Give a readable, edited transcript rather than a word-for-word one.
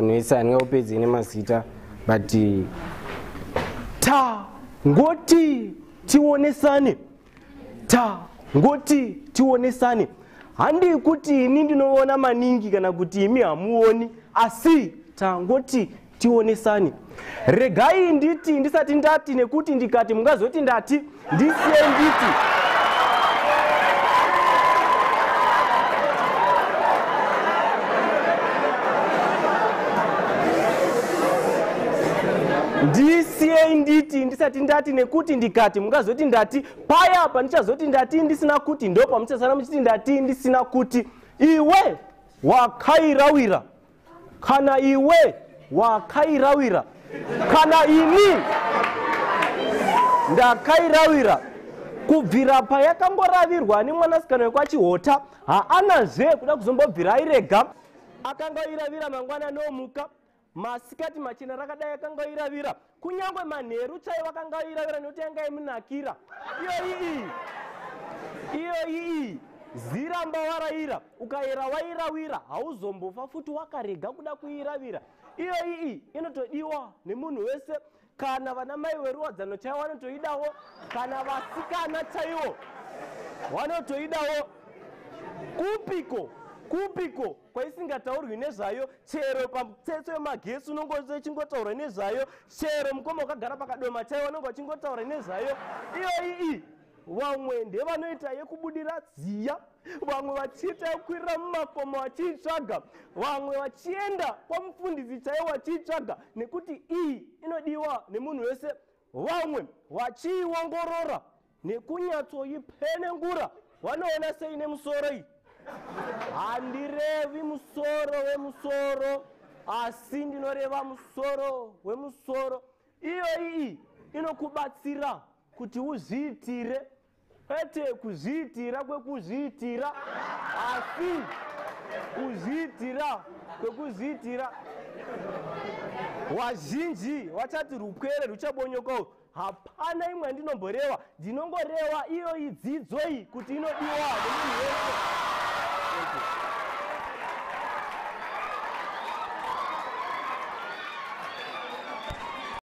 Nisa ndingaupedze nemazita but ngoti tionesane. Ngoti tionesane. Handi kuti ini ndinoona maningi kana kuti imi hamuoni, asi ngoti tionesane. Regai nditi ndisati ndati nekuti ndikati mungazoti ndati ndisiye nditi. Ndisiye nditi ndisati ndati nekuti ndikati mungazoti ndati paya apa ndichazoti ndati ndisina kuti ndopa muchasara muchiti ndati ndisina kuti. Iwe wakairawira kana iwe wakairawira kana ini ndakairawira kubvira payakangoravirwa nemwanasikana wekwachihota haanazve kuda kuzombobvira airega. Akanga iravira mangwana nomuka masikati machena rakadai yakanga iravira kunyangwe manheru chaiwo akanga iravira nekuti yanga imunakira. Iyo iyi ziramba waraira ukaera wairawira hauzombofa futi wakarega kuda kuiravira. Iyo iyi inotodiwa nemunhu wese, kana vana mai veruwadzano chaiwo vanotoidawo, kana vasikana chaiwo vanotoidawo. Kupiko kwaisingataurwi nezvayo, chero pamutsetse wemagetsi unongoze chingotaura nezvayo, chero mukoma wakagara pakadoma chaiwo unongo achingotaura nezvayo. Iyo iyi vamwe ndevanoita yekubudira dziya, vamwe vachiita yekukwirira mumakomo vachiitsvaga, vamwe vachienda kwamufundisi chaiwo vachiitsvaga nekuti iyi inodiwa nemunhu wese, vamwe vachiiongorora nekunyatsoipenengura. Vanoona sei nemusoro iyi? Handirevi musoro wemusoro, asi ndinoreva musoro wemusoro. Iyo iyi inokubatsira kuti uzviitire, kwete kuzviitira kwekuzviitira, asi kuzviitira kwekuzviitira. Wazhinji vachati rupwere ruchabonyokawo. Hapana imwe ndinomboreva, ndinongoreva iyo dzidzo iyi kuti inodiwa nemunhu wese.